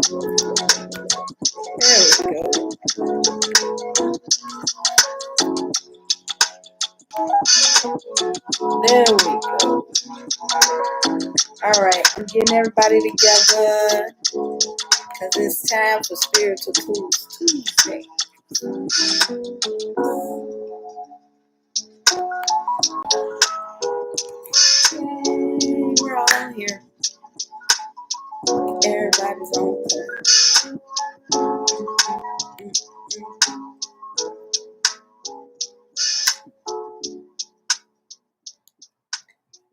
There we go. There we go. All right, I'm getting everybody together because it's time for Spiritual Tools Tuesday. Yay, we're all here. Everybody's on time.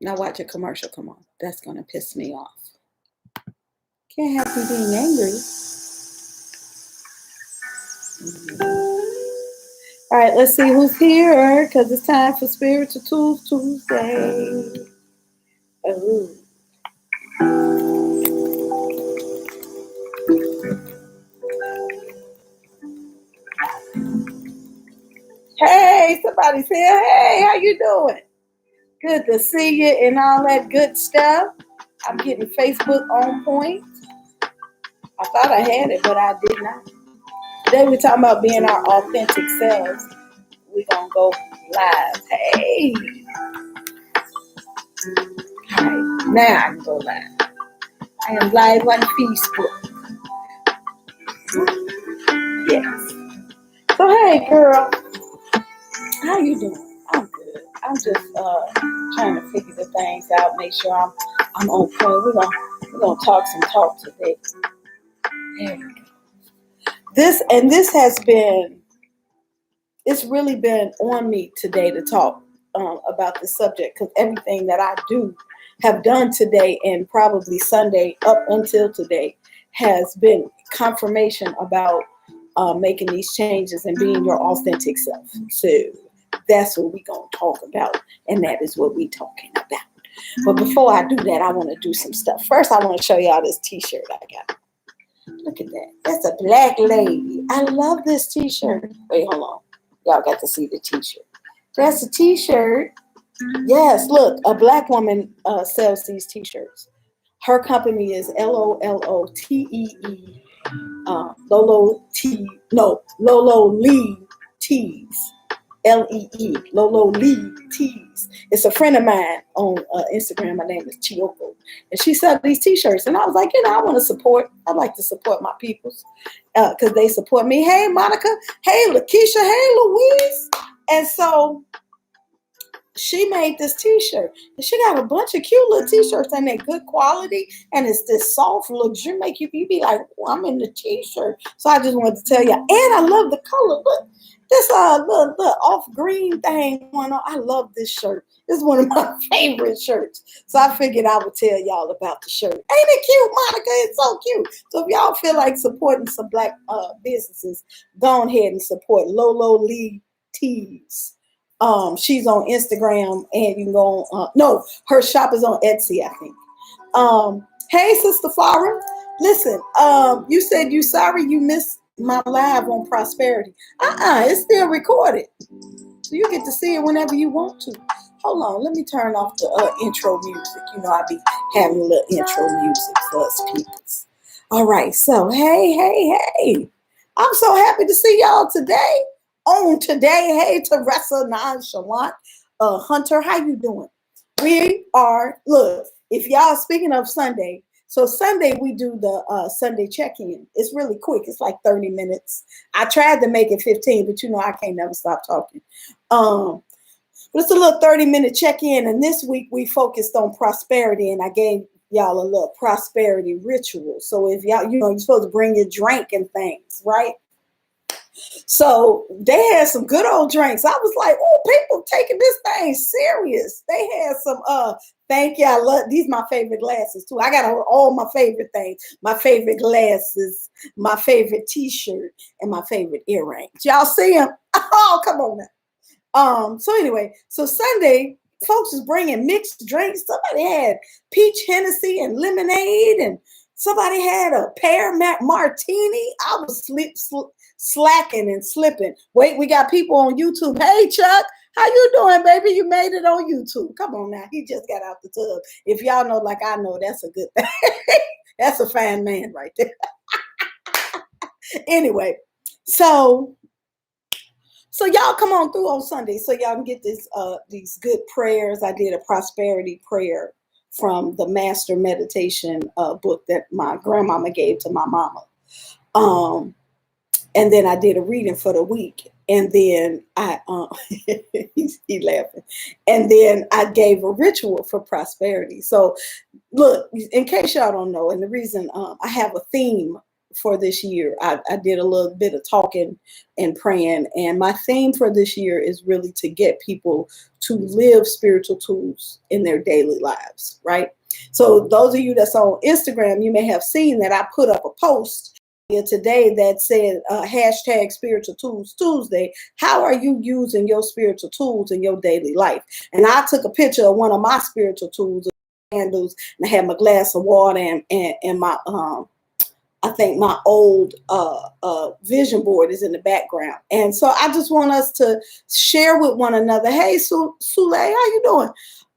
Now watch a commercial come on. That's going to piss me off. Can't have me being angry. All right, let's see who's here because it's time for Spiritual Tools Tuesday. Oh. Hey, somebody's here. Hey, how you doing? Good to see you and all that good stuff. I'm getting Facebook on point. I thought I had it, but I did not. Today we're talking about being our authentic selves. We're going to go live. Hey. All right, now I can go live. I am live on Facebook. Yes. So, hey, girl. How you doing? I'm good. I'm just trying to figure the things out, make sure I'm on point. We're gonna talk some talk today. There we go. This has been, it's really been on me today to talk about this subject because everything that I have done today and probably Sunday up until today has been confirmation about making these changes and being your authentic self. So that's what we're going to talk about, and that is what we're talking about. But before I do that, I want to do some stuff. First, I want to show y'all this T-shirt I got. Look at that. That's a black lady. I love this T-shirt. Wait, hold on. Y'all got to see the T-shirt. That's a T-shirt. Yes, look, a black woman sells these T-shirts. Her company is LOLOTEE. Lolo Lee Tees. Lee, Lolo Lee Tees. It's a friend of mine on Instagram. Her name is Chiyoko. And she sells these T-shirts. And I was like, I want to support. I like to support my peoples because they support me. Hey, Monica. Hey, Lakeisha. Hey, Louise. And so she made this T-shirt. And she got a bunch of cute little T-shirts and they're good quality. And it's this soft luxury. Make you be like, oh, I'm in the T-shirt. So I just wanted to tell you. And I love the color. Look. This little off green thing going on. I love this shirt. This is one of my favorite shirts. So I figured I would tell y'all about the shirt. Ain't it cute, Monica? It's so cute. So if y'all feel like supporting some black businesses, go ahead and support Lolo Lee Tees. She's on Instagram and you can go on, her shop is on Etsy, I think. Hey, Sister Farah. Listen, you said you sorry you missed my live on prosperity. It's still recorded. So you get to see it whenever you want to. Hold on, let me turn off the intro music. I be having a little intro music for us people. All right, so hey. I'm so happy to see y'all today. Hey, Teresa Nonchalant, Hunter, how you doing? If y'all speaking of Sunday, so Sunday we do the Sunday check-in. It's really quick. It's like 30 minutes. I tried to make it 15, but I can't never stop talking. But it's a little 30-minute check-in, and this week we focused on prosperity, and I gave y'all a little prosperity ritual. So if y'all, you're supposed to bring your drink and things, right? So they had some good old drinks. I was like, oh, people taking this thing serious. They had some, thank you. I love, these my favorite glasses too. I got all my favorite things. My favorite glasses, my favorite T-shirt, and my favorite earrings. Y'all see them? Oh, come on now. So anyway, so Sunday, folks was bringing mixed drinks. Somebody had peach Hennessy and lemonade, and somebody had a pear martini. I was slacking and slipping. Wait, we got people on YouTube. Hey, Chuck, how you doing, baby? You made it on YouTube. Come on now. He just got out the tub. If y'all know like I know, that's a good thing. That's a fine man right there. Anyway, so y'all come on through on Sunday so y'all can get these good prayers. I did a prosperity prayer from the Master Meditation book that my grandmama gave to my mama. And then I did a reading for the week. And then he's laughing. And then I gave a ritual for prosperity. So look, in case y'all don't know, and the reason I have a theme for this year, I did a little bit of talking and praying. And my theme for this year is really to get people to live spiritual tools in their daily lives, right? So those of you that's on Instagram, you may have seen that I put up a post today that said hashtag spiritual tools Tuesday. How are you using your spiritual tools in your daily life? And I took a picture of one of my spiritual tools, candles, and I had my glass of water and my I think my old vision board is in the background. And so I just want us to share with one another. Hey, Sule, how you doing?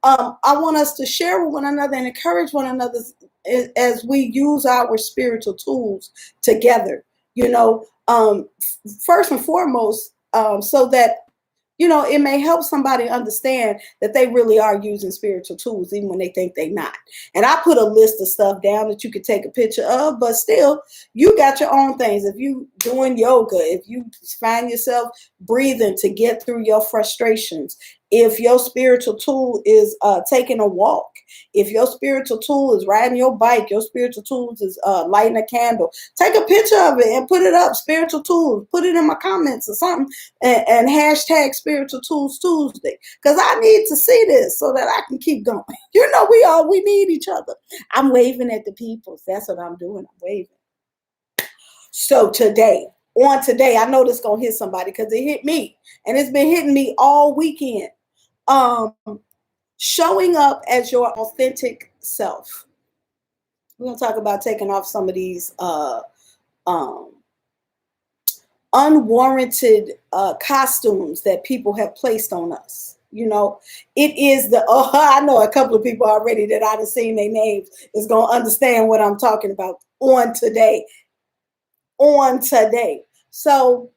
I want us to share with one another and encourage one another as we use our spiritual tools together, first and foremost, so that, it may help somebody understand that they really are using spiritual tools, even when they think they're not. And I put a list of stuff down that you could take a picture of, but still, you got your own things. If you doing yoga, if you find yourself breathing to get through your frustrations, if your spiritual tool is taking a walk, if your spiritual tool is riding your bike, your spiritual tools is lighting a candle, take a picture of it and put it up, spiritual tools, put it in my comments or something, and hashtag spiritual tools Tuesday, because I need to see this so that I can keep going. We need each other. I'm waving at the people. That's what I'm doing. I'm waving. So today, I know this is going to hit somebody because it hit me, and it's been hitting me all weekend. Showing up as your authentic self. We're going to talk about taking off some of these unwarranted costumes that people have placed on us. It is I know a couple of people already that I've seen their names is going to understand what I'm talking about on today. So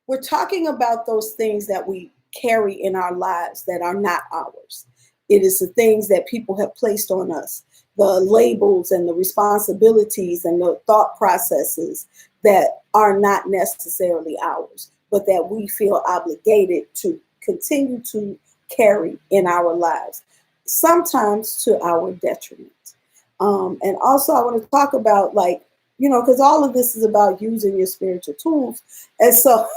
we're talking about those things that we carry in our lives that are not ours. It is the things that people have placed on us, the labels and the responsibilities and the thought processes that are not necessarily ours, but that we feel obligated to continue to carry in our lives, sometimes to our detriment. And also I want to talk about, because all of this is about using your spiritual tools. And so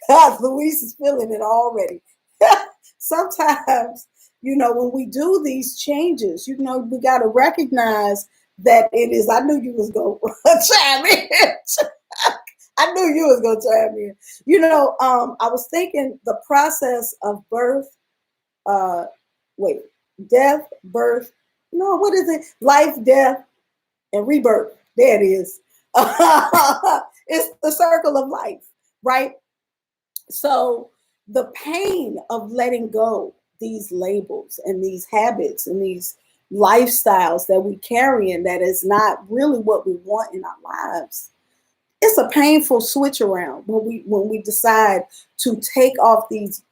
God, Louise is feeling it already. Sometimes, when we do these changes, we got to recognize that it is. I knew you was going to chime in. I knew you was going to chime in. I was thinking the process of birth, death, birth. No, what is it? Life, death, and rebirth. There it is. It's the circle of life, right? So the pain of letting go these labels and these habits and these lifestyles that we carry in that is not really what we want in our lives. It's a painful switch around when we decide to take off these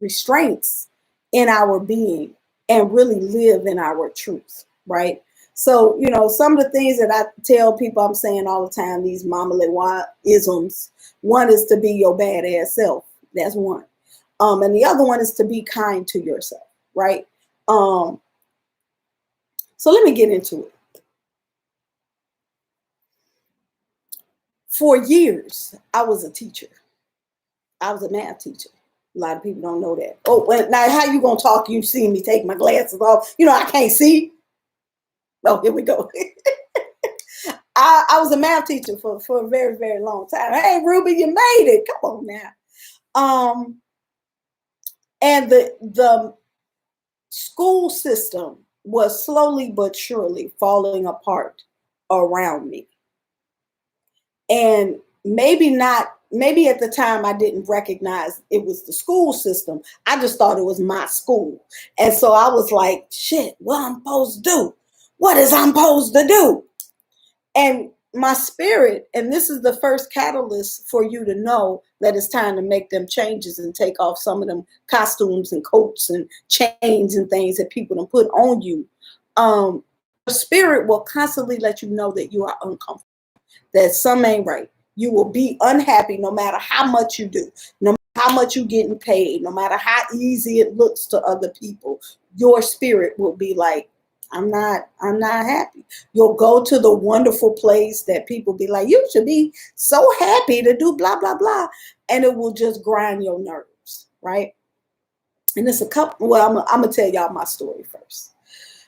restraints in our being and really live in our truth, right? So, some of the things that I tell people, I'm saying all the time, these mama isms. One is to be your badass self. That's one. And the other one is to be kind to yourself, right? So let me get into it. For years, I was a teacher. I was a math teacher. A lot of people don't know that. Oh, well, now how you gonna talk? You see me take my glasses off. I can't see. Oh, here we go. I was a math teacher for a very, very long time. Hey, Ruby, you made it. Come on now. And the school system was slowly but surely falling apart around me. And maybe at the time I didn't recognize it was the school system. I just thought it was my school. And so I was like, shit, what I'm supposed to do? What is I'm supposed to do? And my spirit, and this is the first catalyst for you to know that it's time to make them changes and take off some of them costumes and coats and chains and things that people don't put on you. Spirit will constantly let you know that you are uncomfortable, that something ain't right. You will be unhappy no matter how much you do, no matter how much you're getting paid, no matter how easy it looks to other people. Your spirit will be like, I'm not happy. You'll go to the wonderful place that people be like, you should be so happy to do blah, blah, blah. And it will just grind your nerves, right? And it's a couple, well, I'm going to tell y'all my story first.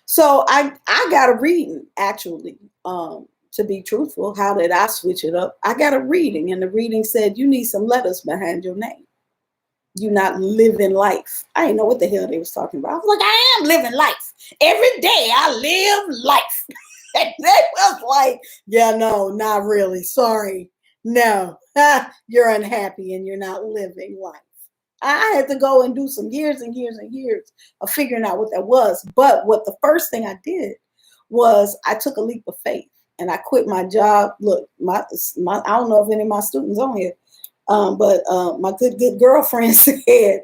So I got a reading, actually, to be truthful. How did I switch it up? I got a reading, and the reading said, you need some letters behind your name. You're not living life. I didn't know what the hell they was talking about. I was like, I am living life. Every day I live life. And they was like, yeah, no, not really. Sorry. No, you're unhappy and you're not living life. I had to go and do some years and years and years of figuring out what that was. But what the first thing I did was I took a leap of faith and I quit my job. Look, my I don't know if any of my students on here, but my good girlfriend said,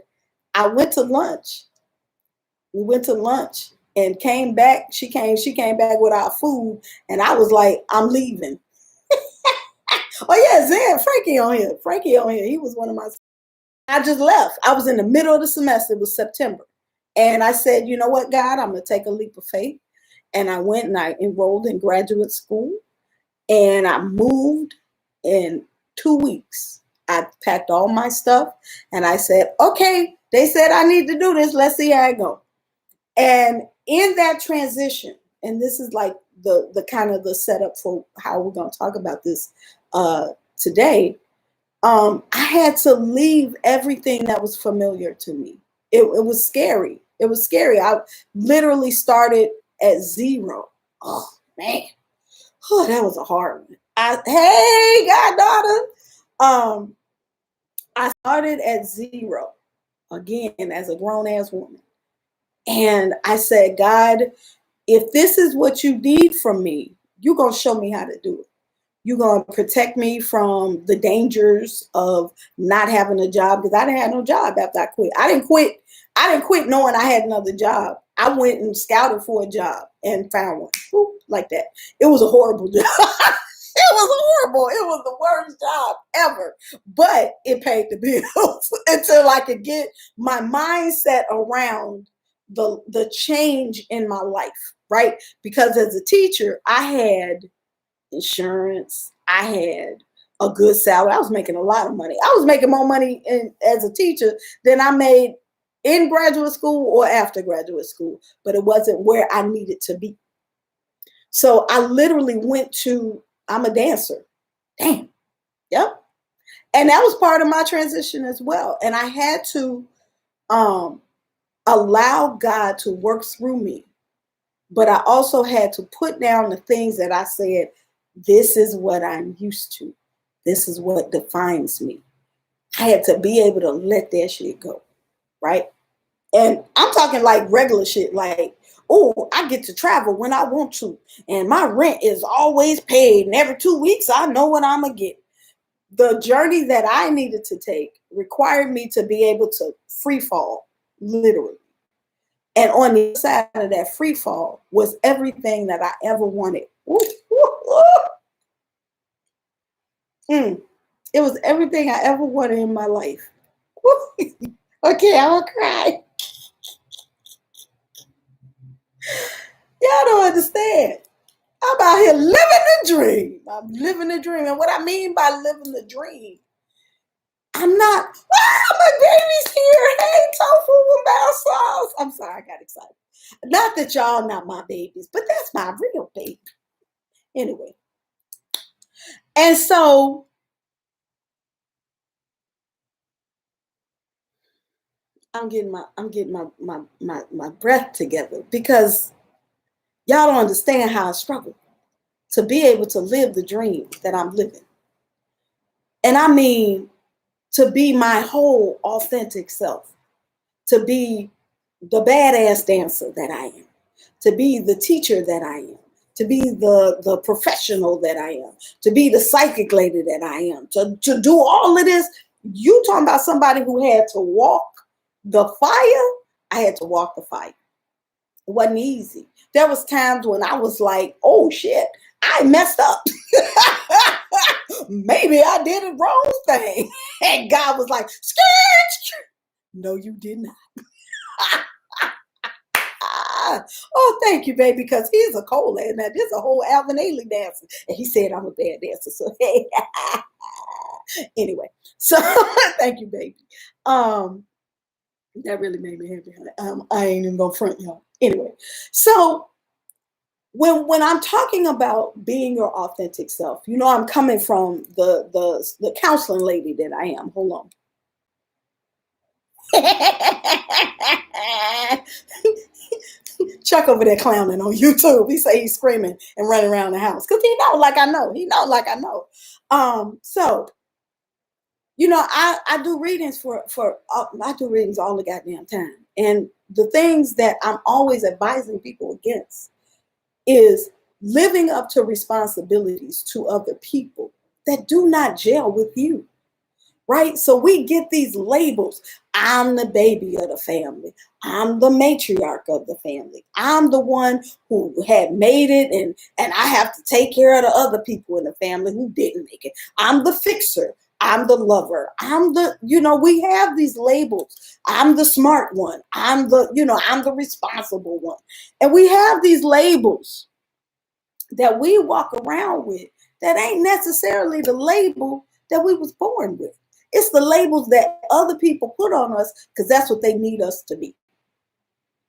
I went to lunch. We went to lunch and came back. She came back with our food. And I was like, I'm leaving. Oh yeah, Frankie on here. He was one of my, I just left. I was in the middle of the semester. It was September. And I said, you know what, God, I'm going to take a leap of faith. And I went and I enrolled in graduate school. And I moved in 2 weeks. I packed all my stuff and I said, okay, they said I need to do this. Let's see how I go. And in that transition, and this is like the kind of the setup for how we're going to talk about this today, I had to leave everything that was familiar to me. It was scary. It was scary. I literally started at zero. Oh, man. Oh, that was a hard one. Hey, goddaughter. I started at zero again as a grown-ass woman. And I said, God, if this is what you need from me, you're going to show me how to do it. You're going to protect me from the dangers of not having a job, because I didn't have no job after I quit. I didn't quit knowing I had another job. I went and scouted for a job and found one. Boop, like that. It was a horrible job. It was horrible. It was the worst job ever. But it paid the bills until I could get my mindset around the change in my life, right? Because as a teacher, I had insurance. I had a good salary. I was making a lot of money. I was making more money as a teacher than I made in graduate school or after graduate school, but it wasn't where I needed to be. So I literally went to, I'm a dancer. Damn. Yep. And that was part of my transition as well. And I had to allow God to work through me. But I also had to put down the things that I said, this is what I'm used to. This is what defines me. I had to be able to let that shit go, right? And I'm talking like regular shit, like, oh, I get to travel when I want to. And my rent is always paid. And every 2 weeks, I know what I'm going to get. The journey that I needed to take required me to be able to free fall, literally. And on the side of that free fall was everything that I ever wanted. It was everything I ever wanted in my life. Okay, I'm going to cry. Y'all don't understand. I'm out here living the dream. I'm living the dream. And what I mean by living the dream, I'm not, my baby's here. Hey, tofu and mouse sauce. I'm sorry, I got excited. Not that y'all not my babies, but that's my real baby. Anyway. And so I'm getting my breath together, because y'all don't understand how I struggle to be able to live the dream that I'm living. And I mean, to be my whole authentic self, to be the badass dancer that I am, to be the teacher that I am, to be the professional that I am, to be the psychic lady that I am, to do all of this. You talking about somebody who had to walk the fire? I had to walk the fire. It wasn't easy. There was times when I was like, oh shit, I messed up. Maybe I did a wrong thing. And God was like, skirt. No, you did not. Oh, thank you, baby, because he's a cold ass. Now, there's a whole Alvin Ailey dancer. And he said I'm a bad dancer. So, hey. Anyway, so thank you, baby. That really made me happy. I ain't even gonna front y'all. Anyway, so when I'm talking about being your authentic self, you know, I'm coming from the counseling lady that I am. Hold on. Chuck over there clowning on YouTube. He say he's screaming and running around the house because he know like I know. He know like I know. So you know, I do readings I do readings all the goddamn time. And the things that I'm always advising people against is living up to responsibilities to other people that do not gel with you. Right? So we get these labels. I'm the baby of the family. I'm the matriarch of the family. I'm the one who had made it, and I have to take care of the other people in the family who didn't make it. I'm the fixer. I'm the lover. I'm the, you know, we have these labels. I'm the smart one. I'm the responsible one. And we have these labels that we walk around with that ain't necessarily the label that we was born with. It's the labels that other people put on us because that's what they need us to be.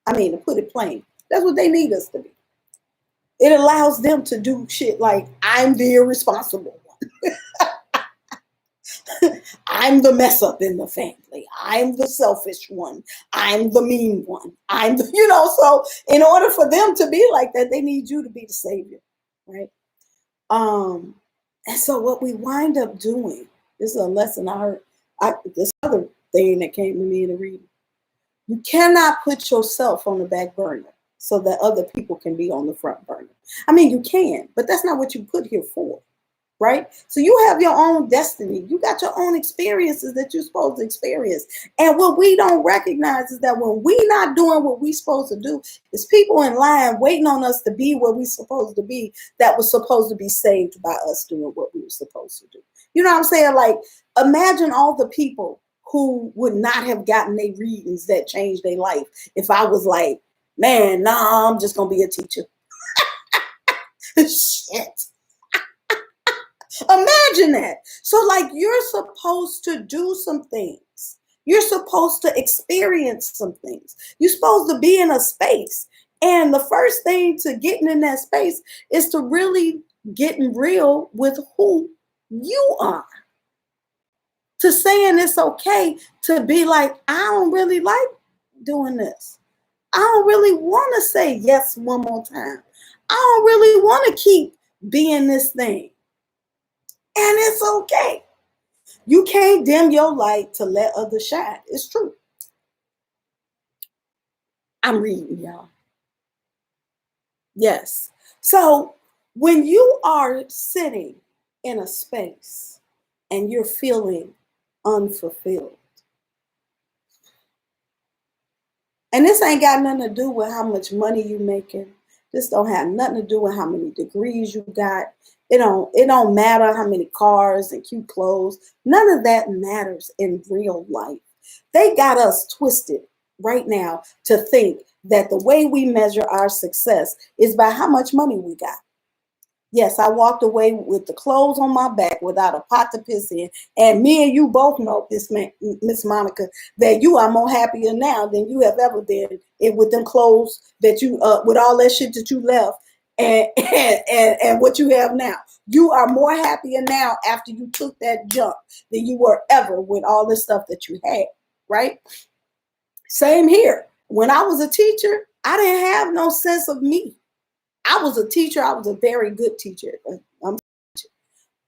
I mean, to put it plain, that's what they need us to be. It allows them to do shit like, I'm the irresponsible one. I'm the mess up in the family. I'm the selfish one. I'm the mean one. I'm the, you know, so in order for them to be like that, they need you to be the savior, right? And so what we wind up doing, this is a lesson I heard, this other thing that came to me in the reading. You cannot put yourself on the back burner so that other people can be on the front burner. I mean, you can, but that's not what you put here for, right? So you have your own destiny. You got your own experiences that you're supposed to experience. And what we don't recognize is that when we're not doing what we're supposed to do, is people in line waiting on us to be where we're supposed to be that was supposed to be saved by us doing what we were supposed to do. You know what I'm saying? Like, imagine all the people who would not have gotten their readings that changed their life if I was like, man, nah, I'm just going to be a teacher. Shit. Imagine that. So like you're supposed to do some things. You're supposed to experience some things. You're supposed to be in a space. And the first thing to getting in that space is to really getting real with who you are. To saying it's okay to be like, I don't really like doing this. I don't really want to say yes one more time. I don't really want to keep being this thing. And it's okay. You can't dim your light to let others shine. It's true. I'm reading, y'all. Yes. So when you are sitting in a space and you're feeling unfulfilled, and this ain't got nothing to do with how much money you making. This don't have nothing to do with how many degrees you got. It don't matter how many cars and cute clothes. None of that matters in real life. They got us twisted right now to think that the way we measure our success is by how much money we got. Yes, I walked away with the clothes on my back without a pot to piss in. And me and you both know this, Miss Monica, that you are more happier now than you have ever been with them clothes that you, with all that shit that you left and what you have now. You are more happier now after you took that jump than you were ever with all this stuff that you had, right? Same here. When I was a teacher, I didn't have no sense of me. I was a teacher. I was a very good teacher. And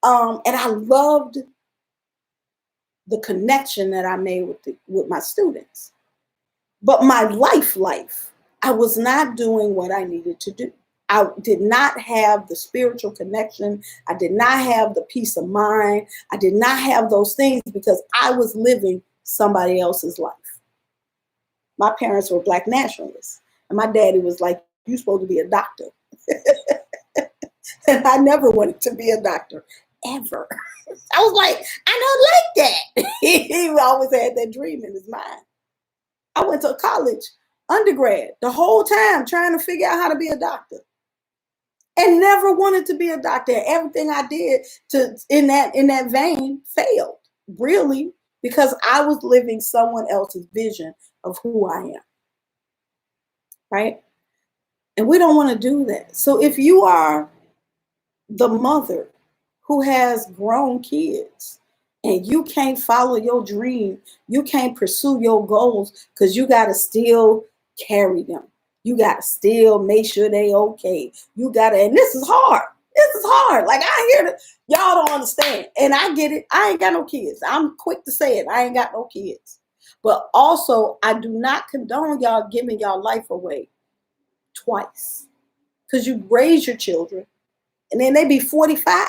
I loved the connection that I made with my students. But my life, I was not doing what I needed to do. I did not have the spiritual connection. I did not have the peace of mind. I did not have those things because I was living somebody else's life. My parents were Black nationalists. And my daddy was like, you're supposed to be a doctor. And I never wanted to be a doctor, ever. I was like, I don't like that. He always had that dream in his mind. I went to college, undergrad, the whole time trying to figure out how to be a doctor. And never wanted to be a doctor. Everything I did in that vein failed, really, because I was living someone else's vision of who I am. Right? And we don't want to do that. So if you are the mother who has grown kids and you can't follow your dream, you can't pursue your goals because you got to still carry them. You got to still make sure they okay. You got to, and this is hard. This is hard. Like, I hear that y'all don't understand. And I get it. I ain't got no kids. I'm quick to say it. I ain't got no kids. But also, I do not condone y'all giving y'all life away twice. Because you raise your children and then they be 45,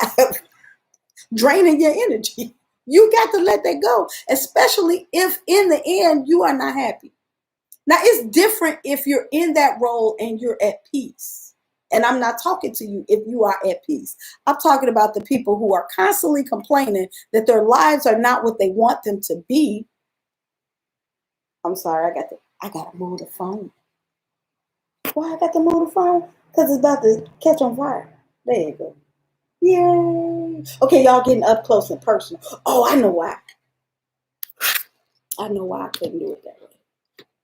draining your energy. You got to let that go, especially if in the end you are not happy. Now, it's different if you're in that role and you're at peace. And I'm not talking to you if you are at peace. I'm talking about the people who are constantly complaining that their lives are not what they want them to be. I'm sorry, I got to move the phone. Why I got to move the phone? Because it's about to catch on fire. There you go. Yay. Okay, y'all getting up close and personal. Oh, I know why. I know why I couldn't do it that way.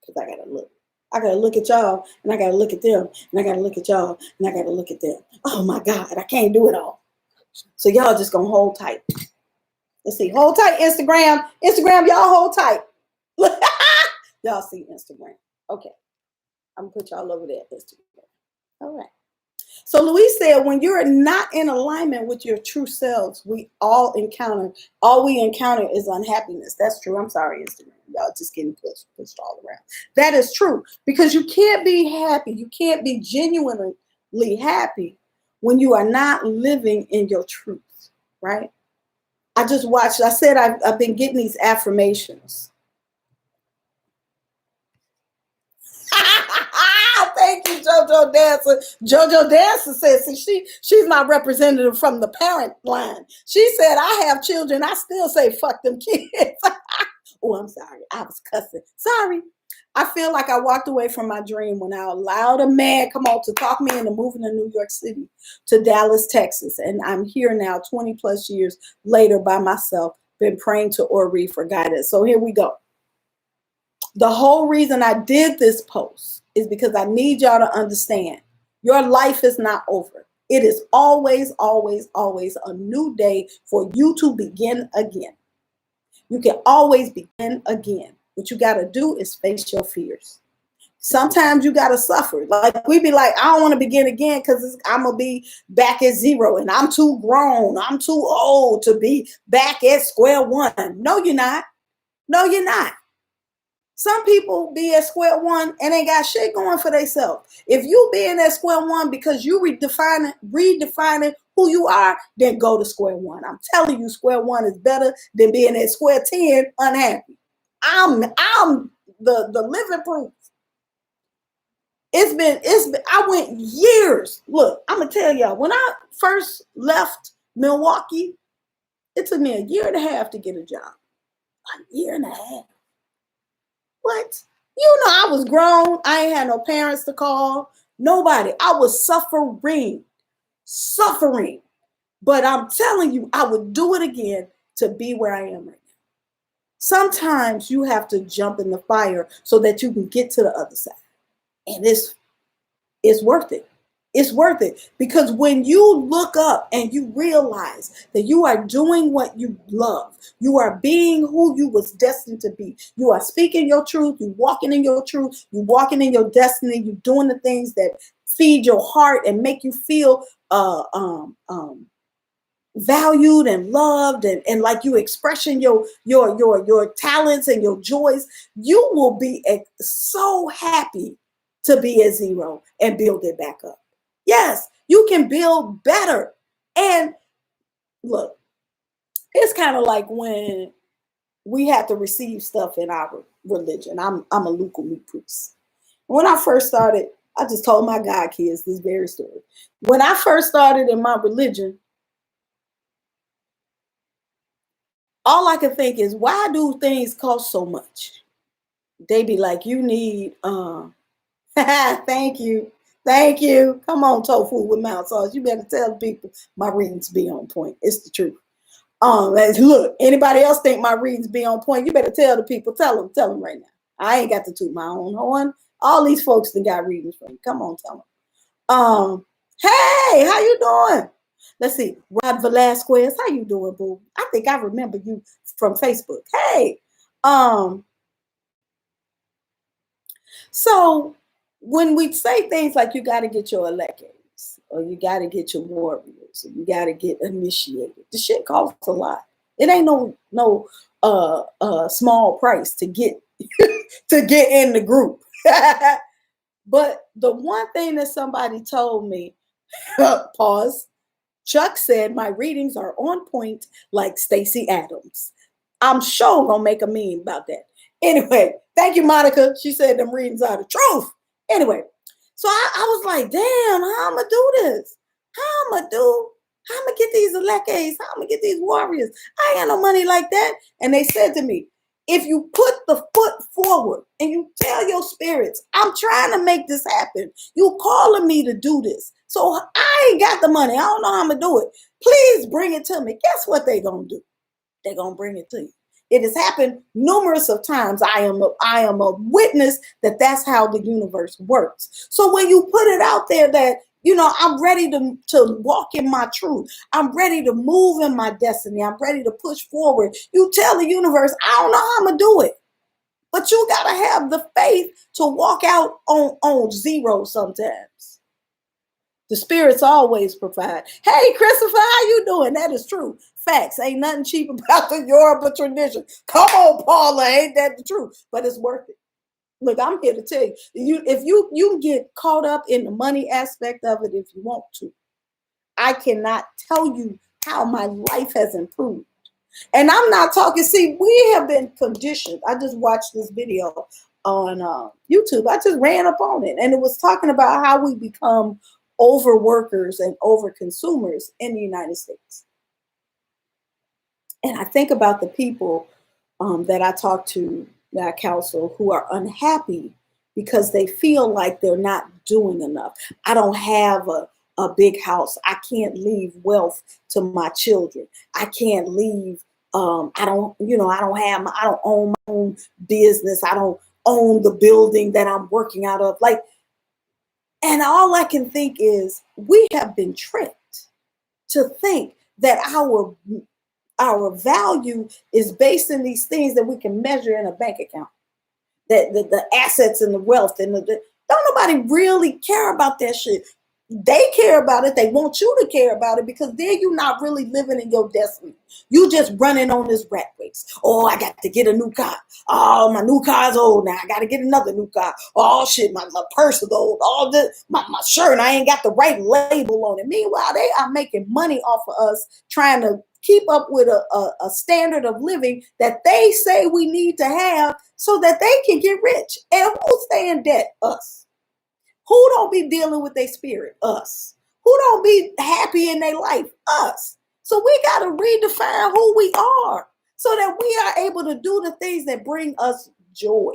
Because I gotta look. I gotta look at y'all, and I gotta look at them, and I gotta look at y'all, and I gotta look at them. Oh my God, I can't do it all. So y'all just gonna hold tight. Let's see. Hold tight, Instagram. Instagram, y'all hold tight. Y'all see Instagram. Okay. I'm gonna put y'all over there, Instagram. All right. So Louise said, when you're not in alignment with your true selves, all we encounter is unhappiness. That's true. I'm sorry, Instagram. Y'all just getting pushed all around. That is true, because you can't be happy. You can't be genuinely happy when you are not living in your truth, right? I said I've been getting these affirmations. Thank you, JoJo Dancer. JoJo Dancer says, she's my representative from the parent line. She said, I have children. I still say, fuck them kids. Oh, I'm sorry. I was cussing. Sorry. I feel like I walked away from my dream when I allowed a man to talk me into moving to New York City, to Dallas, Texas. And I'm here now 20 plus years later by myself, been praying to Ori for guidance. So here we go. The whole reason I did this post is because I need y'all to understand your life is not over. It is always, always, always a new day for you to begin again. You can always begin again. What you got to do is face your fears. Sometimes you got to suffer. Like, we be like, I don't want to begin again because I'm going to be back at zero and I'm too grown. I'm too old to be back at square one. No, you're not. No, you're not. Some people be at square one and ain't got shit going for themselves. If you being at square one because you redefining who you are, then go to square one. I'm telling you, square one is better than being at square 10 unhappy. I'm the living proof. It's been, I went years. Look, I'm gonna tell y'all, when I first left Milwaukee, it took me a year and a half to get a job. A year and a half. What? You know, I was grown. I ain't had no parents to call. Nobody. I was suffering. But I'm telling you, I would do it again to be where I am right now. Sometimes you have to jump in the fire so that you can get to the other side. And it's worth it. It's worth it, because when you look up and you realize that you are doing what you love, you are being who you was destined to be. You are speaking your truth. You walking in your truth. You walking in your destiny. You doing the things that feed your heart and make you feel valued and loved, and like you expressing your talents and your joys. You will be so happy to be at zero and build it back up. Yes, you can build better. And look, it's kind of like when we have to receive stuff in our religion. I'm a local meat priest. When I first started, I just told my God kids this very story. When I first started in my religion, all I could think is, why do things cost so much? They be like, you need, thank you. Thank you. Come on, tofu with mouth sauce. You better tell people my readings be on point. It's the truth. Look, anybody else think my readings be on point? You better tell the people. Tell them right now. I ain't got to toot my own horn. All these folks that got readings from me. Come on, tell them. Hey, how you doing? Let's see. Rod Velasquez, how you doing, boo? I think I remember you from Facebook. Hey. So when we say things like you got to get your electors, or you got to get your warriors, or you got to get initiated, the shit costs a lot. It ain't no small price to get to get in the group. But the one thing that somebody told me, pause, Chuck said my readings are on point like Stacey Adams. I'm sure gonna make a meme about that. Anyway, thank you, Monica. She said them readings are the truth. Anyway, so I was like, damn, how I'm gonna do this? How I'm gonna get these electors? How I'm gonna get these warriors? I ain't got no money like that. And they said to me, if you put the foot forward and you tell your spirits, I'm trying to make this happen. You calling me to do this. So I ain't got the money. I don't know how I'm gonna do it. Please bring it to me. Guess what they gonna do? They're gonna bring it to you. It has happened numerous of times. I am a witness that that's how the universe works. So when you put it out there that, I'm ready to walk in my truth. I'm ready to move in my destiny. I'm ready to push forward. You tell the universe, I don't know how I'm going to do it. But you got to have the faith to walk out on zero sometimes. The spirits always provide. Hey, Christopher, how you doing? That is true. Facts. Ain't nothing cheap about the Yoruba tradition. Come on, Paula. Ain't that the truth? But it's worth it. Look, I'm here to tell you, if you get caught up in the money aspect of it if you want to. I cannot tell you how my life has improved. And I'm not talking, see, we have been conditioned. I just watched this video on YouTube. I just ran up on it. And it was talking about how we become overworkers and over consumers in the United States. And I think about the people that I talk to, that I counsel, who are unhappy because they feel like they're not doing enough. I don't have a big house. I can't leave wealth to my children. I can't leave. I don't own my own business. I don't own the building that I'm working out of. And all I can think is we have been tricked to think that our value is based in these things that we can measure in a bank account, that the assets and the wealth and don't nobody really care about that shit. They care about it. They want you to care about it because then you're not really living in your destiny. You just running on this rat race. Oh, I got to get a new car. Oh, my new car's old now. I got to get another new car. Oh, shit, my purse is old. All this, my shirt, I ain't got the right label on it. Meanwhile, they are making money off of us trying to keep up with a standard of living that they say we need to have so that they can get rich. And who's stay in debt? Us. Who don't be dealing with their spirit? Us. Who don't be happy in their life? Us. So we got to redefine who we are so that we are able to do the things that bring us joy.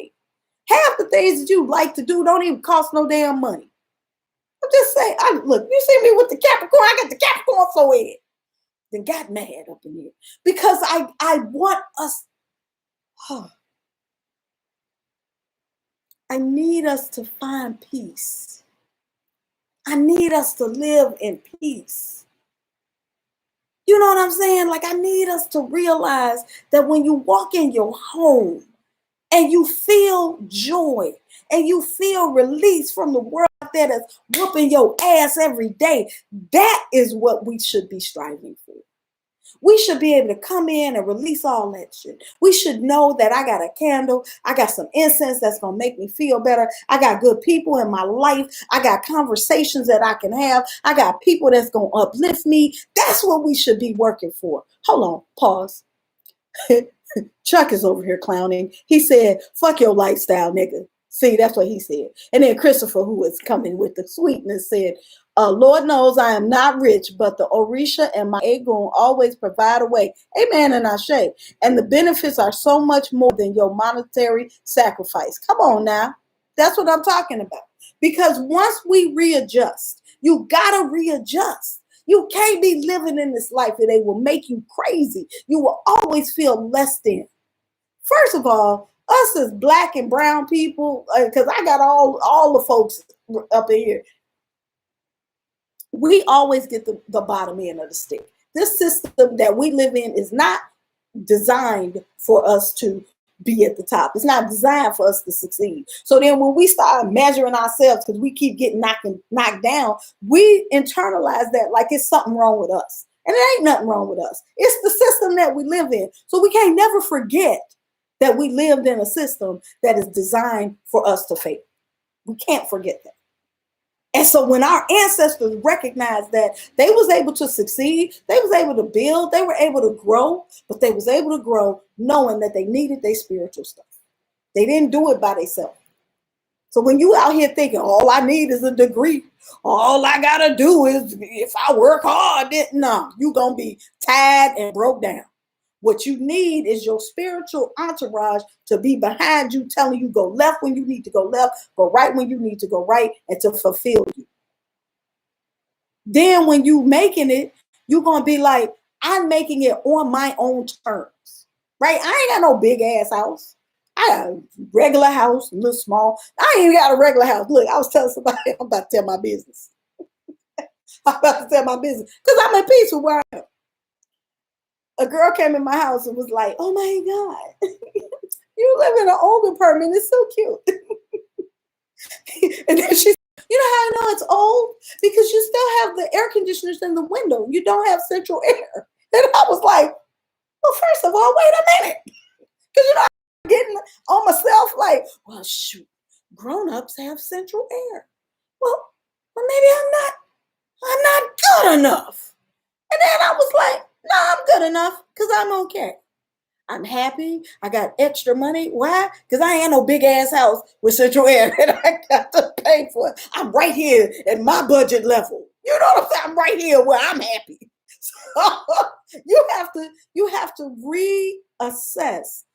Half the things that you like to do don't even cost no damn money. I'm just saying, look, you see me with the Capricorn, I got the Capricorn forehead. Then got mad up in here because I want us, I need us to find peace. I need us to live in peace. You know what I'm saying? I need us to realize that when you walk in your home and you feel joy and you feel release from the world that is whooping your ass every day, that is what we should be striving for. We should be able to come in and release all that shit. We should know that I got a candle. I got some incense that's going to make me feel better. I got good people in my life. I got conversations that I can have. I got people that's going to uplift me. That's what we should be working for. Hold on, pause. Chuck is over here clowning. He said, fuck your lifestyle, nigga. See, that's what he said. And then Christopher, who was coming with the sweetness, said, Lord knows I am not rich, but the Orisha and my Egun always provide a way. Amen and Ashe. And the benefits are so much more than your monetary sacrifice. Come on now. That's what I'm talking about. Because once we readjust, you got to readjust. You can't be living in this life and they will make you crazy. You will always feel less than. First of all, us as black and brown people, because I got all the folks up in here, we always get the bottom end of the stick. This system that we live in is not designed for us to be at the top. It's not designed for us to succeed. So then when we start measuring ourselves because we keep getting knocked down, we internalize that like it's something wrong with us. And it ain't nothing wrong with us. It's the system that we live in. So we can't never forget that we lived in a system that is designed for us to fail. We can't forget that. And so when our ancestors recognized that they was able to succeed, they was able to build, they were able to grow, but they was able to grow knowing that they needed their spiritual stuff. They didn't do it by themselves. So when you out here thinking, all I need is a degree, all I got to do is, if I work hard, no, you're going to be tired and broke down. What you need is your spiritual entourage to be behind you, telling you go left when you need to go left, go right when you need to go right, and to fulfill you. Then when you making it, you're going to be like, I'm making it on my own terms, right? I ain't got no big ass house. I got a regular house, a little small. I ain't even got a regular house. Look, I was telling somebody, I'm about to tell my business. I'm about to tell my business because I'm at peace with where I am. A girl came in my house and was like, oh my God, you live in an old apartment. It's so cute. And then she said, you know how I know it's old? Because you still have the air conditioners in the window. You don't have central air. And I was like, well, first of all, wait a minute. Because you know, I'm getting on myself like, well, shoot, grown-ups have central air. Well, maybe I'm not good enough. And then I was like, no, I'm good enough because I'm okay. I'm happy. I got extra money. Why? Because I ain't no big ass house with central air that I got to pay for. I'm right here at my budget level. You know what I'm saying? I'm right here where I'm happy. So you have to reassess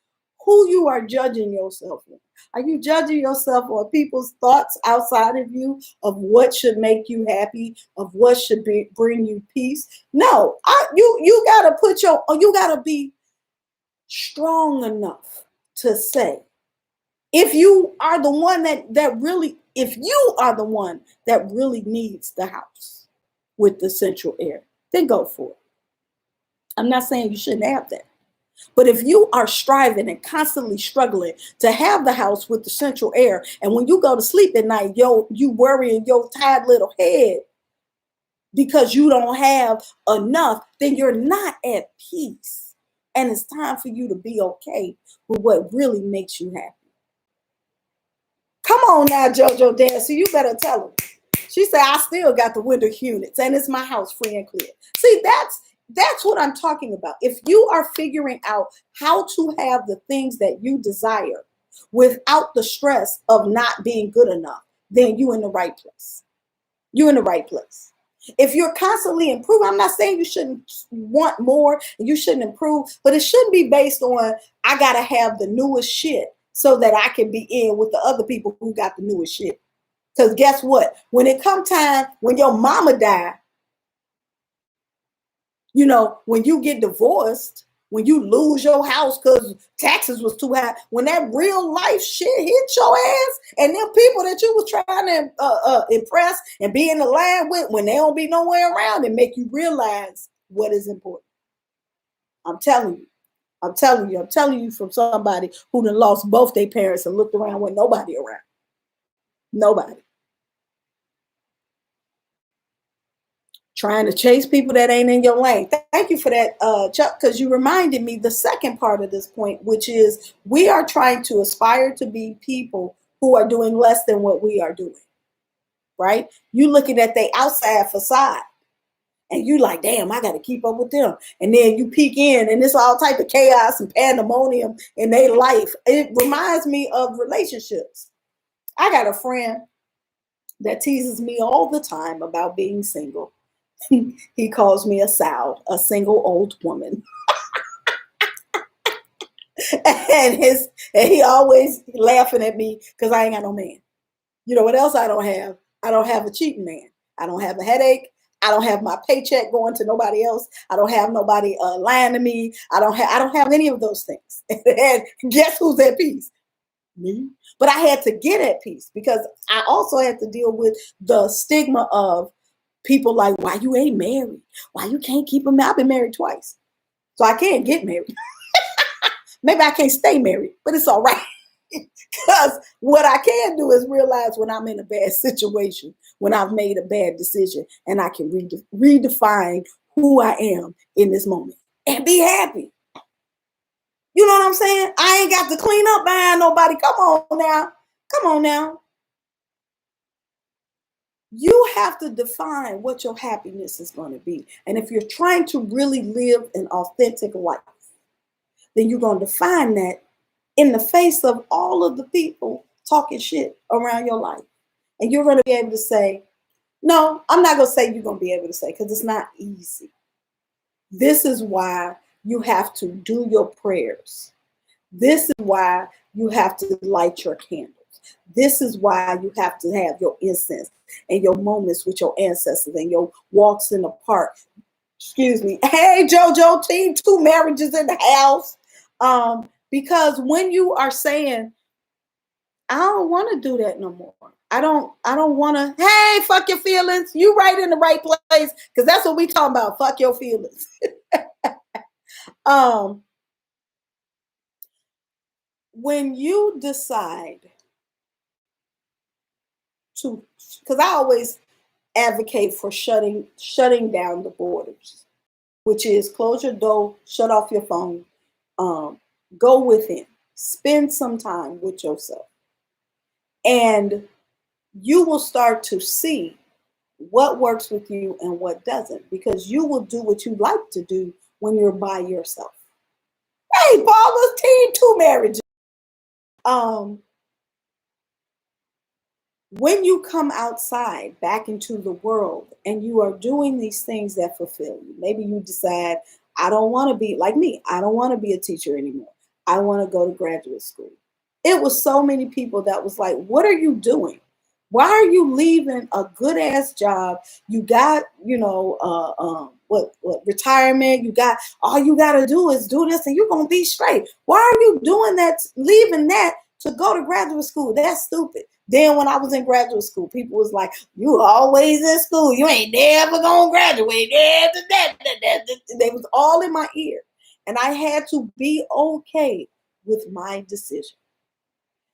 who you are judging yourself on. Are you judging yourself on people's thoughts outside of you of what should make you happy, of what should bring you peace? No, you gotta be strong enough to say, if you are the one that really needs the house with the central air, then go for it. I'm not saying you shouldn't have that. But if you are striving and constantly struggling to have the house with the central air, and when you go to sleep at night, you worrying your tired little head because you don't have enough, then you're not at peace. And it's time for you to be okay with what really makes you happy. Come on now, JoJo Dancer, you better tell them. She said, I still got the window units and it's my house free and clear. See, that's what I'm talking about. If you are figuring out how to have the things that you desire without the stress of not being good enough, then you're in the right place. You're in the right place. If you're constantly improving, I'm not saying you shouldn't want more and you shouldn't improve, but it shouldn't be based on, I got to have the newest shit so that I can be in with the other people who got the newest shit. Because guess what? When it come time, when your mama die, you know, when you get divorced, when you lose your house because taxes was too high, when that real life shit hit your ass, and them people that you was trying to impress and be in the line with, when they don't be nowhere around, and make you realize what is important. I'm telling you from somebody who done lost both their parents and looked around with nobody around. Nobody. Trying to chase people that ain't in your lane. Thank you for that, Chuck, because you reminded me the second part of this point, which is we are trying to aspire to be people who are doing less than what we are doing, right? You looking at the outside facade and you like, damn, I got to keep up with them. And then you peek in and it's all type of chaos and pandemonium in their life. It reminds me of relationships. I got a friend that teases me all the time about being single. He calls me a sow, a single old woman. and he always laughing at me because I ain't got no man. You know what else I don't have? I don't have a cheating man. I don't have a headache. I don't have my paycheck going to nobody else. I don't have nobody lying to me. I don't have any of those things. And guess who's at peace? Me. But I had to get at peace because I also had to deal with the stigma of people like, why you ain't married? Why you can't keep them? I've been married twice. So I can't get married. Maybe I can't stay married, but it's all right. Because what I can do is realize when I'm in a bad situation, when I've made a bad decision, and I can redefine who I am in this moment and be happy. You know what I'm saying? I ain't got to clean up behind nobody. Come on now. Come on now. You have to define what your happiness is going to be. And if you're trying to really live an authentic life, then you're going to define that in the face of all of the people talking shit around your life. And you're going to be able to say, no, I'm not going to say you're going to be able to say, because it's not easy. This is why you have to do your prayers. This is why you have to light your candles. This is why you have to have your incense and your moments with your ancestors and your walks in the park. Excuse me. Hey, JoJo team, 2 marriages in the house. Because when you are saying, I don't want to do that no more. I don't want to, hey, fuck your feelings. You right in the right place. Because that's what we talking about. Fuck your feelings. When you decide to, because I always advocate for shutting down the borders, which is close your door, shut off your phone, go within, spend some time with yourself. And you will start to see what works with you and what doesn't, because you will do what you like to do when you're by yourself. Hey, Paula's team, 2 marriages. When you come outside back into the world and you are doing these things that fulfill you, maybe you decide, I don't want to be like me. I don't want to be a teacher anymore. I want to go to graduate school. It was so many people that was like, what are you doing? Why are you leaving a good ass job? You got, retirement? You got, all you got to do is do this and you're going to be straight. Why are you doing that, leaving that to go to graduate school? That's stupid. Then when I was in graduate school, people was like, you always in school. You ain't never going to graduate. They was all in my ear. And I had to be okay with my decision.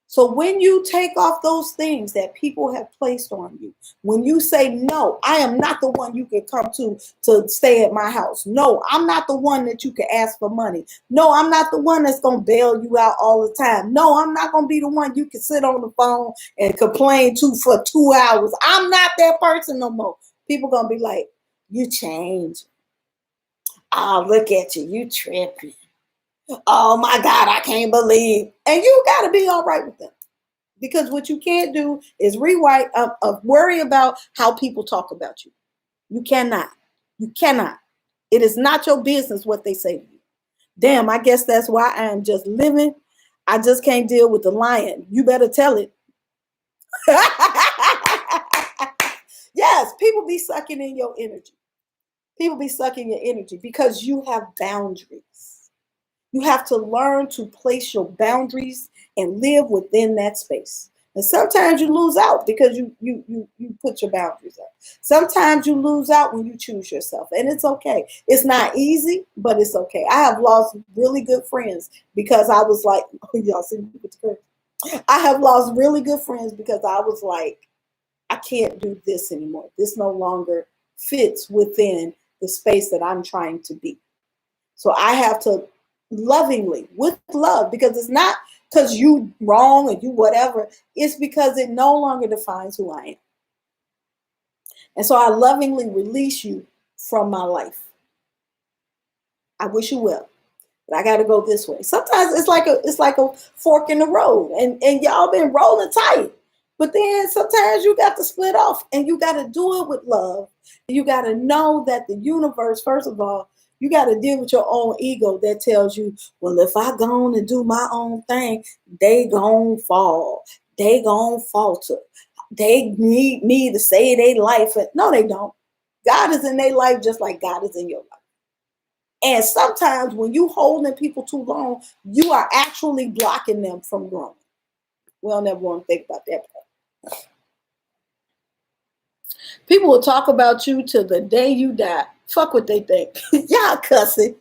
So when you take off those things that people have placed on you, when you say, no, I am not the one you can come to stay at my house. No, I'm not the one that you can ask for money. No, I'm not the one that's going to bail you out all the time. No, I'm not going to be the one you can sit on the phone and complain to for 2 hours. I'm not that person no more. People going to be like, you changed. Oh, look at you. You tripping. Oh my God, I can't believe. And you got to be all right with them. Because what you can't do is worry about how people talk about you. You cannot. You cannot. It is not your business what they say to you. Damn, I guess that's why I am just living. I just can't deal with the lion. You better tell it. Yes, people be sucking in your energy. People be sucking your energy because you have boundaries. You have to learn to place your boundaries and live within that space. And sometimes you lose out because you put your boundaries up. Sometimes you lose out when you choose yourself, and it's okay. It's not easy, but it's okay. I have lost really good friends because I was like, oh, y'all see me with the curse. I have lost really good friends because I was like, I can't do this anymore. This no longer fits within the space that I'm trying to be. So I have to lovingly, with love, because it's not because you wrong or you whatever, it's because it no longer defines who I am. And so I lovingly release you from my life. I wish you well, but I got to go this way. Sometimes it's like a fork in the road, and y'all been rolling tight. But then sometimes you got to split off, and you got to do it with love. You got to know that the universe, first of all, you got to deal with your own ego that tells you, well, if I go on and do my own thing, they gon' fall. They gon' falter. They need me to say their life. No, they don't. God is in their life just like God is in your life. And sometimes when you holding people too long, you are actually blocking them from growing. We don't ever want to think about that part. People will talk about you till the day you die. Fuck what they think. Y'all cussing.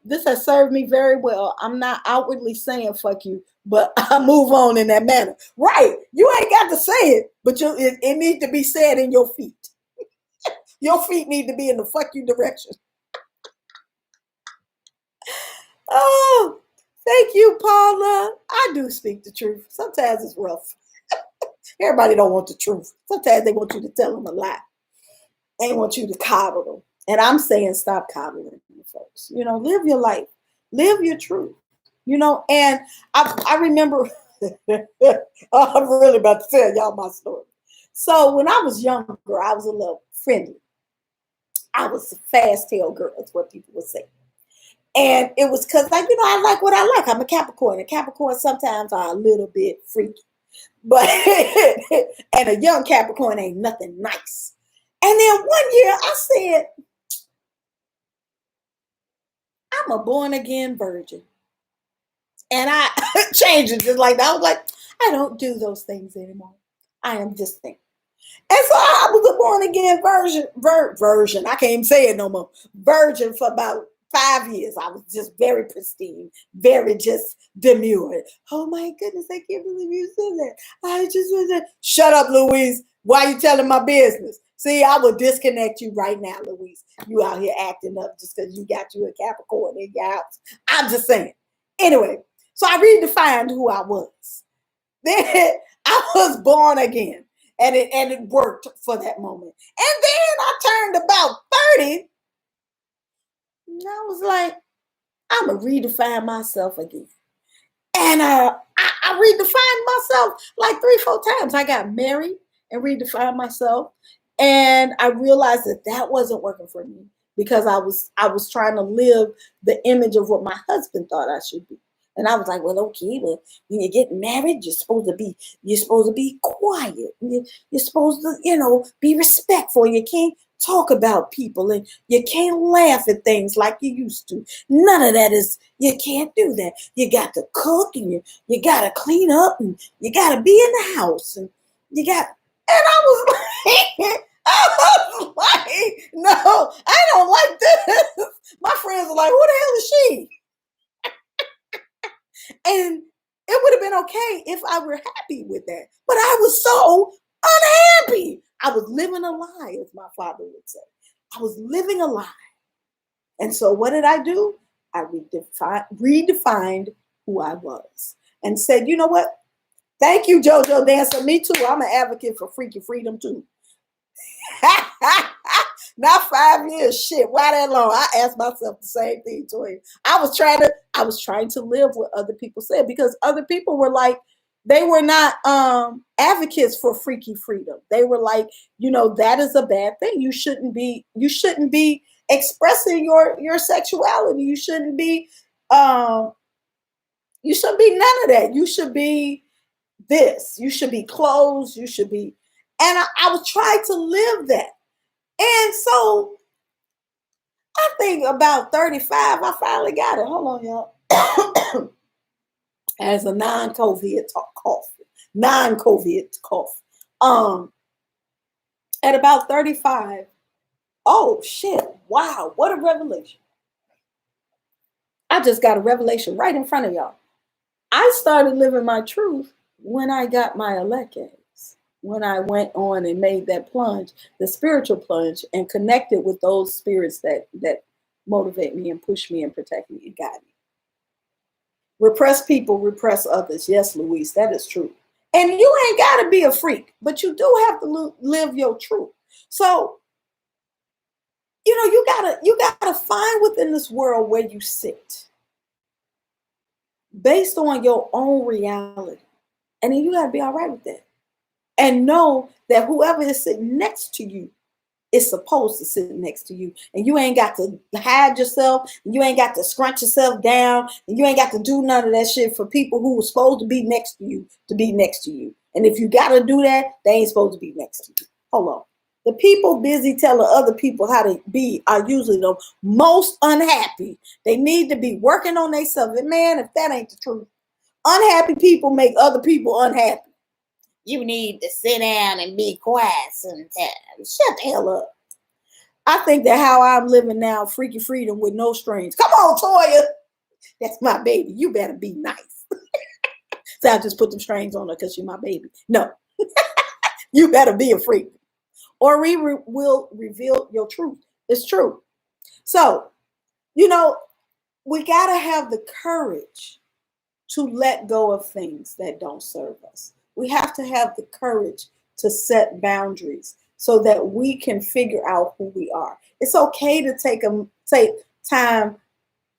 This has served me very well. I'm not outwardly saying fuck you, but I move on in that manner. Right. You ain't got to say it, but it needs to be said in your feet. Your feet need to be in the fuck you direction. Oh, thank you, Paula. I do speak the truth. Sometimes it's rough. Everybody don't want the truth. Sometimes they want you to tell them a lie. They want you to coddle them. And I'm saying stop coddling folks. Live your life. Live your truth. And I remember, I'm really about to tell y'all my story. So when I was younger, I was a little friendly. I was a fast-tailed girl, is what people would say. And it was because, I like what I like. I'm a Capricorn. And Capricorn sometimes are a little bit freaky. But, and a young Capricorn ain't nothing nice. And then one year I said, I'm a born-again virgin. And I changed it just like that. I was like, I don't do those things anymore. I am this thing. And so I was a born-again version. I can't even say it no more. Virgin for about 5 years. I was just very pristine, very just demure. Oh my goodness, I can't believe you said that. I just was like, shut up, Louise. Why are you telling my business? See, I will disconnect you right now, Louise. You out here acting up just because you got you a Capricorn in your house. I'm just saying. Anyway, so I redefined who I was. Then I was born again. And it worked for that moment. And then I turned about 30. And I was like, I'm going to redefine myself again. And I redefined myself like 3-4 times. I got married and redefined myself. And I realized that wasn't working for me because I was trying to live the image of what my husband thought I should be. And I was like, well, okay, but when you get married, you're supposed to be quiet. You're supposed to, be respectful. You can't talk about people and you can't laugh at things like you used to. None of that you can't do that. You got to cook and you got to clean up and you got to be in the house and I was like, no, I don't like this. My friends are like, who the hell is she? And it would have been okay if I were happy with that. But I was so unhappy. I was living a lie, as my father would say. I was living a lie. And so what did I do? I redefined who I was and said, you know what? Thank you, JoJo Dancer. Me too. I'm an advocate for freaky freedom too. Not 5 years. Shit, why that long? I asked myself the same thing to him. I was trying to live what other people said because other people were like, they were not advocates for freaky freedom. They were like, that is a bad thing. You shouldn't be expressing your sexuality. You shouldn't be none of that. You should be this. You should be closed. You should be. And I was trying to live that. And so I think about 35, I finally got it. Hold on, y'all. As a non-COVID cough. Non-COVID cough. At about 35, oh shit, wow, what a revelation. I just got a revelation right in front of y'all. I started living my truth when I got my electeds. when I went on and made that plunge, the spiritual plunge, and connected with those spirits that motivate me and push me and protect me and guide me. Repress people, repress others. Yes, Louise, that is true. And you ain't got to be a freak, but you do have to live your truth. So, you gotta find within this world where you sit based on your own reality. And then you gotta be all right with that. And know that whoever is sitting next to you is supposed to sit next to you. And you ain't got to hide yourself. You ain't got to scrunch yourself down. And you ain't got to do none of that shit for people who are supposed to be next to you to be next to you. And if you got to do that, they ain't supposed to be next to you. Hold on. The people busy telling other people how to be are usually the most unhappy. They need to be working on themselves. And man, if that ain't the truth, unhappy people make other people unhappy. You need to sit down and be quiet sometimes. Shut the hell up. I think that how I'm living now, freaky freedom with no strings. Come on, Toya. That's my baby. You better be nice. So I just put them strings on her because she's my baby. No. You better be a freak. Or we will reveal your truth. It's true. So, we got to have the courage to let go of things that don't serve us. We have to have the courage to set boundaries so that we can figure out who we are. It's okay to take time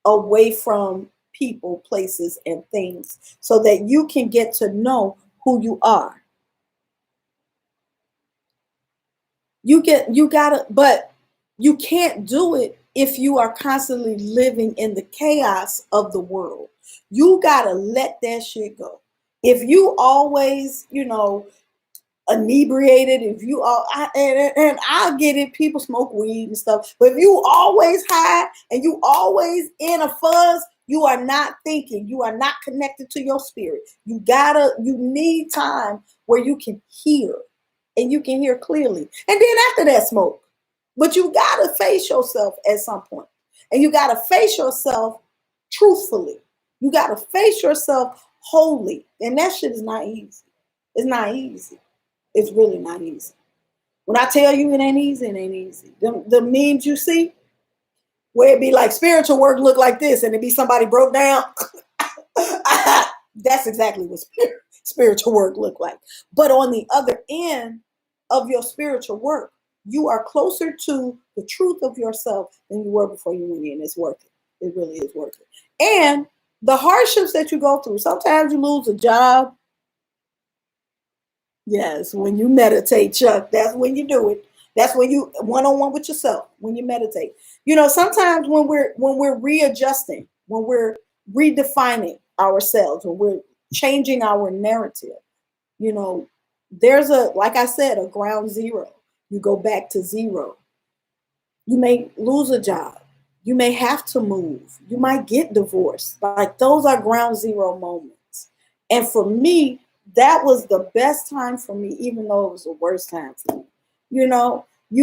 away from people, places, and things so that you can get to know who you are. But you can't do it if you are constantly living in the chaos of the world. You gotta let that shit go. If you always, inebriated, if you all, and I'll get it, people smoke weed and stuff, but if you always high and you always in a fuzz, you are not thinking, you are not connected to your spirit. You need time where you can hear and you can hear clearly. And then after that, smoke. But you gotta face yourself at some point. And you gotta face yourself truthfully. You gotta face yourself wholly. And that shit is not easy. It's not easy. It's really not easy. When I tell you it ain't easy, it ain't easy. The memes you see, where it be like spiritual work look like this, and it be somebody broke down. That's exactly what spiritual work look like. But on the other end of your spiritual work, you are closer to the truth of yourself than you were before you went in. It's worth it. It really is worth it. And the hardships that you go through, sometimes you lose a job. Yes, when you meditate, Chuck, that's when you do it. That's when you one-on-one with yourself, when you meditate. Sometimes when we're readjusting, when we're redefining ourselves, when we're changing our narrative, there's like I said, a ground zero. You go back to zero. You may lose a job. You may have to move. You might get divorced. Like those are ground zero moments. And for me, that was the best time for me, even though it was the worst time for me. You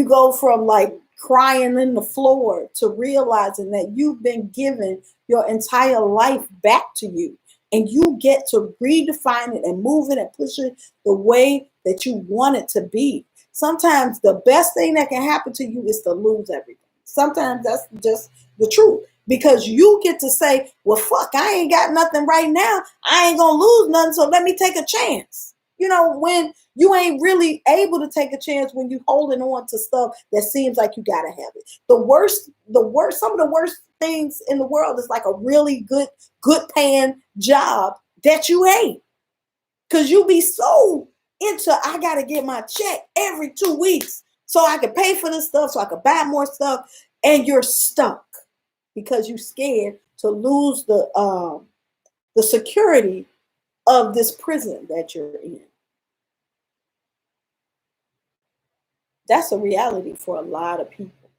go from like crying in the floor to realizing that you've been given your entire life back to you. And you get to redefine it and move it and push it the way that you want it to be. Sometimes the best thing that can happen to you is to lose everything. Sometimes that's just the truth. Because you get to say, well, fuck, I ain't got nothing right now. I ain't going to lose nothing, so let me take a chance. When you ain't really able to take a chance when you holding on to stuff that seems like you got to have it. Some of the worst things in the world is like a really good paying job that you hate. Because you be so into, I got to get my check every 2 weeks so I can pay for this stuff, so I can buy more stuff, and you're stuck. Because you're scared to lose the security of this prison that you're in. That's a reality for a lot of people.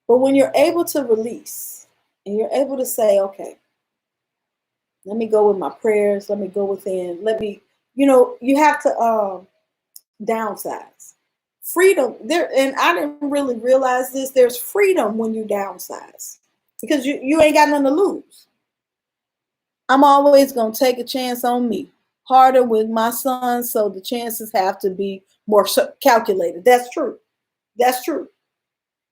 But when you're able to release and you're able to say, okay, let me go with my prayers, let me go within, you have to downsize. Freedom there, and I didn't really realize this. There's freedom when you downsize because you ain't got nothing to lose. I'm always gonna take a chance on me. harder with my son, so the chances have to be more calculated. That's true. That's true.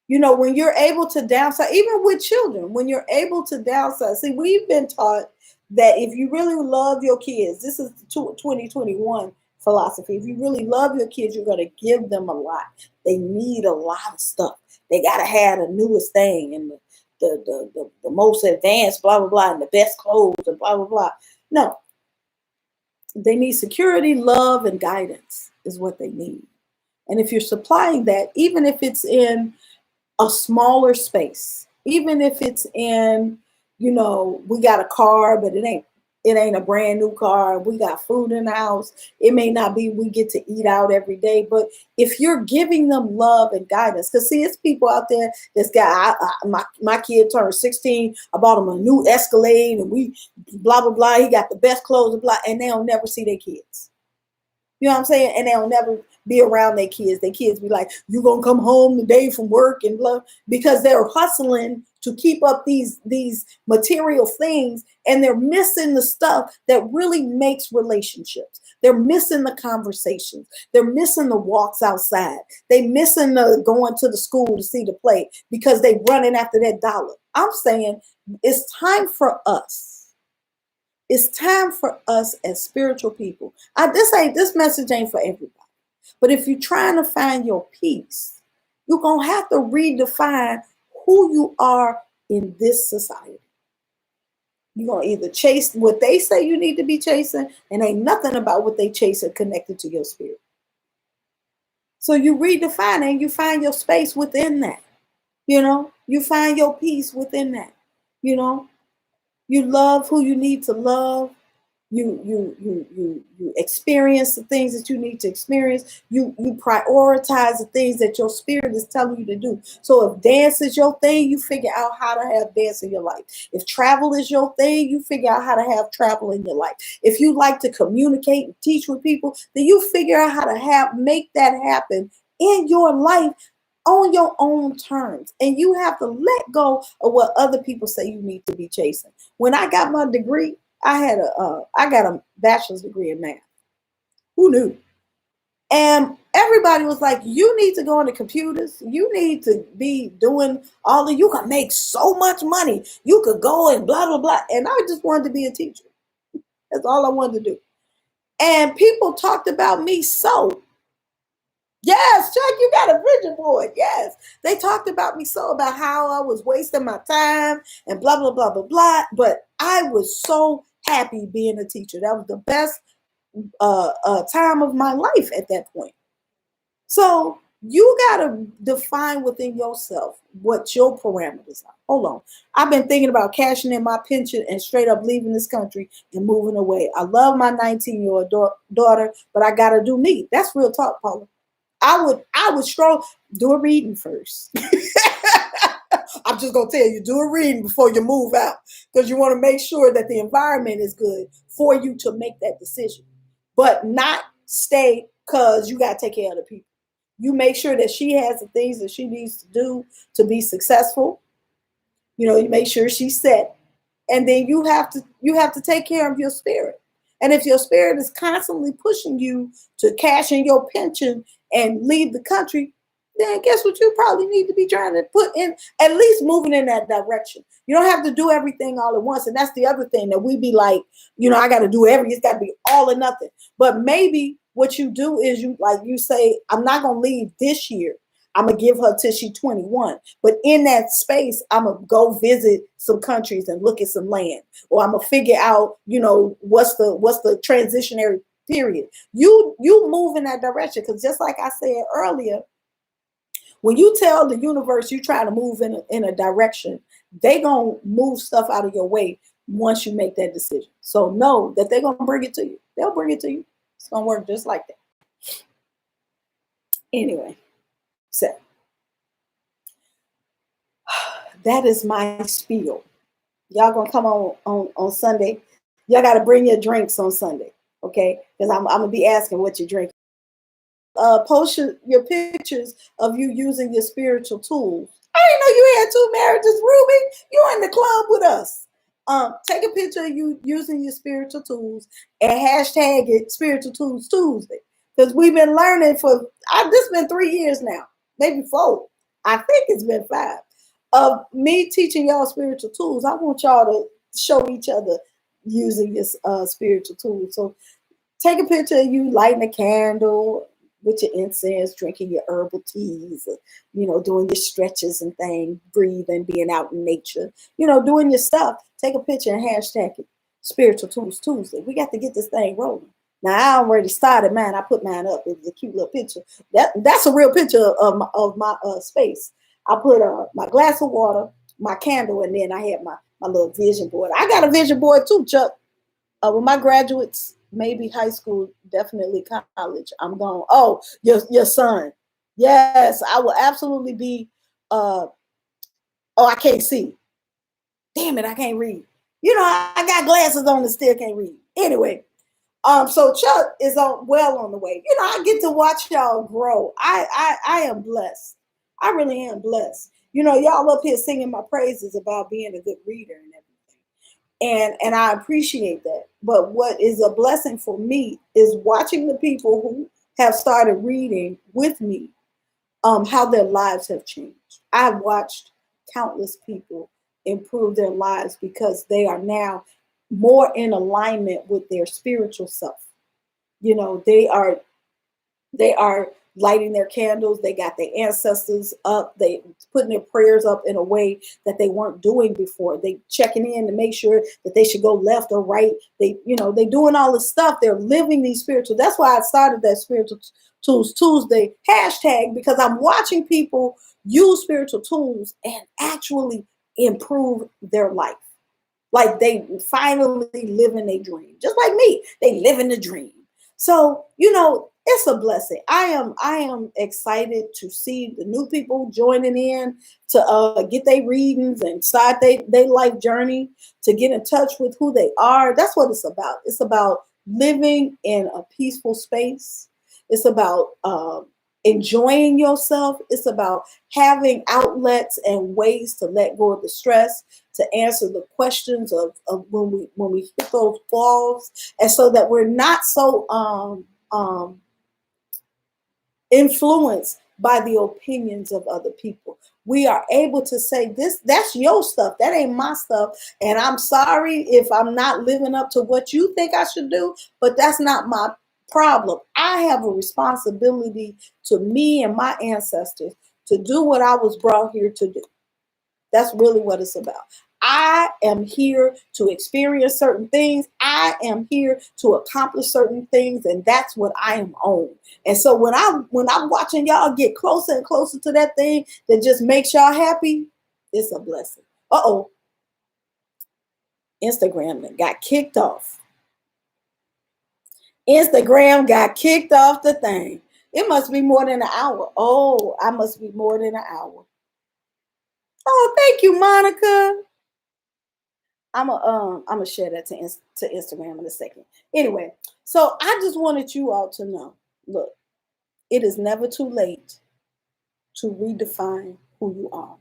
You know, when you're able to downsize, even with children, when you're able to downsize, see, we've been taught that if you really love your kids, this is the 2021 philosophy. If you really love your kids, you're going to give them a lot. They need a lot of stuff. They got to have the newest thing and the most advanced, blah, blah, blah, and the best clothes and blah, blah, blah. No, they need security, love, and guidance is what they need. And if you're supplying that, even if it's in a smaller space, even if it's in, you know, we got a car, but it ain't a brand new car. We got food in the house. It may not be we get to eat out every day, but if you're giving them love and guidance, because see, it's people out there that's got, my kid turned 16. I bought him a new Escalade and we blah, blah, blah. He got the best clothes, blah, and they'll never see their kids. You know what I'm saying? And they'll never be around their kids. Their kids be like, you gonna come home today from work and blah, because they're hustling to keep up these material things, and they're missing the stuff that really makes relationships. They're missing the conversations. They're missing the walks outside. They missing the going to the school to see the play because they running after that dollar. I'm saying it's time for us. It's time for us as spiritual people. This message ain't for everybody. But if you're trying to find your peace, you're going to have to redefine who you are in this society. You're going to either chase what they say you need to be chasing, and ain't nothing about what they chasing connected to your spirit. So you redefine it and you find your space within that. You know, you find your peace within that. You know, you love who you need to love. You experience the things that you need to experience. You prioritize the things that your spirit is telling you to do. So if dance is your thing, you figure out how to have dance in your life. If travel is your thing, you figure out how to have travel in your life. If you like to communicate and teach with people, then you figure out how to make that happen in your life on your own terms. And you have to let go of what other people say you need to be chasing. When I got my degree, I got a bachelor's degree in math. Who knew? And everybody was like, you need to go into computers. You need to be doing you can make so much money. You could go and blah, blah, blah. And I just wanted to be a teacher. That's all I wanted to do. And people talked about me so. Yes, Chuck, you got a vision board. Yes. They talked about me so, about how I was wasting my time and blah, blah, blah, blah, blah. But I was so happy being a teacher. That was the best time of my life at that point. So you got to define within yourself what your parameters are. Hold on. I've been thinking about cashing in my pension and straight up leaving this country and moving away. I love my 19-year-old daughter, but I got to do me. That's real talk, Paula. I would do a reading first. I'm just going to tell you, do a reading before you move out, because you want to make sure that the environment is good for you to make that decision, but not stay because you got to take care of the people. You make sure that she has the things that she needs to do to be successful. You know, you make sure she's set, and then you have to take care of your spirit. And if your spirit is constantly pushing you to cash in your pension and leave the country, then guess what? You probably need to be trying to put in, at least moving in that direction. You don't have to do everything all at once. And that's the other thing that we be like, you know, I got to do it's got to be all or nothing. But maybe what you do is you say, I'm not going to leave this year. I'm going to give her till she's 21. But in that space, I'm going to go visit some countries and look at some land. Or I'm going to figure out, you know, what's the transitionary period. You move in that direction. Because just like I said earlier, when you tell the universe you try to move in a direction, they going to move stuff out of your way once you make that decision. So know that they're going to bring it to you. They'll bring it to you. It's going to work just like that. Anyway. So that is my spiel. Y'all gonna come on Sunday. Y'all got to bring your drinks on Sunday, okay? Because I'm gonna be asking what you drink. Post your pictures of you using your spiritual tools. I didn't know you had 2 marriages, Ruby. You're in the club with us. Take a picture of you using your spiritual tools and hashtag it Spiritual Tools Tuesday. Because we've been learning this been 3 years now, maybe 4. I think it's been 5 of me teaching y'all spiritual tools. I want y'all to show each other using your spiritual tools. So take a picture of you lighting a candle with your incense, drinking your herbal teas, doing your stretches and things, breathing, being out in nature, doing your stuff. Take a picture and hashtag it Spiritual Tools Tuesday. We got to get this thing rolling. Now, I already started mine. I put mine up. It was a cute little picture. That's a real picture of my space. I put my glass of water, my candle, and then I had my little vision board. I got a vision board too, Chuck. With my graduates, maybe high school, definitely college, I'm gone. Oh, your son. Yes, I will absolutely be. I can't see. Damn it, I can't read. I got glasses on and still can't read. Anyway, so Chuck is on the way. I get to watch y'all grow. I am blessed. I really am blessed. Y'all up here singing my praises about being a good reader and everything. And I appreciate that. But what is a blessing for me is watching the people who have started reading with me, how their lives have changed. I've watched countless people improve their lives because they are now more in alignment with their spiritual self. They are lighting their candles. They got their ancestors up. They putting their prayers up in a way that they weren't doing before. They checking in to make sure that they should go left or right. They doing all this stuff. They're living these spiritual. That's why I started that Spiritual Tools Tuesday hashtag, because I'm watching people use spiritual tools and actually improve their life. Like they finally living their dream. Just like me, they living the dream. So, it's a blessing. I am excited to see the new people joining in to get their readings and start their life journey, to get in touch with who they are. That's what it's about. It's about living in a peaceful space. It's about enjoying yourself. It's about having outlets and ways to let go of the stress, to answer the questions of when we hit those walls, and so that we're not so influenced by the opinions of other people. We are able to say, that's your stuff. That ain't my stuff. And I'm sorry if I'm not living up to what you think I should do, but that's not my problem. I have a responsibility to me and my ancestors to do what I was brought here to do. That's really what it's about. I am here to experience certain things. I am here to accomplish certain things, and that's what I am on. And so when I'm watching y'all get closer and closer to that thing that just makes y'all happy, it's a blessing. Instagram got kicked off. Instagram got kicked off the thing. It must be more than an hour. Oh, I must be more than an hour. Oh, thank you, Monica. I'm gonna share that to Instagram in a second. Anyway, so I just wanted you all to know, look, it is never too late to redefine who you are.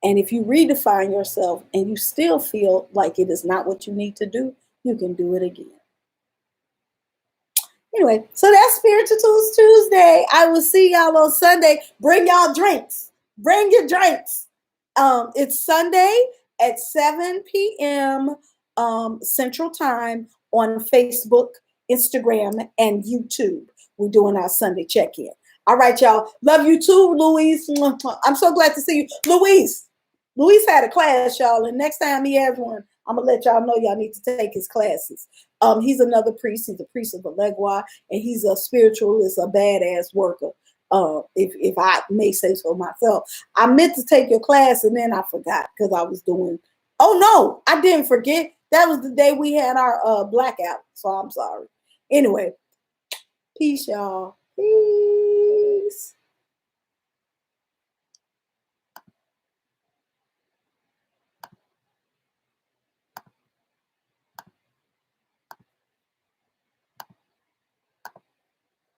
And if you redefine yourself and you still feel like it is not what you need to do, you can do it again. Anyway, so that's Spiritual Tools Tuesday. I will see y'all on Sunday. Bring y'all drinks. Bring your drinks. It's Sunday at 7 p.m. Central Time on Facebook, Instagram, and YouTube. We're doing our Sunday check-in. All right, y'all. Love you too, Luis. I'm so glad to see you. Luis had a class, y'all, and next time he has one, I'm going to let y'all know y'all need to take his classes. He's another priest. He's a priest of Alegua, and he's a spiritualist, a badass worker. If I may say so myself. I meant to take your class, and then I forgot because I was doing. Oh no, I didn't forget. That was the day we had our blackout. So I'm sorry. Anyway, peace, y'all. Peace.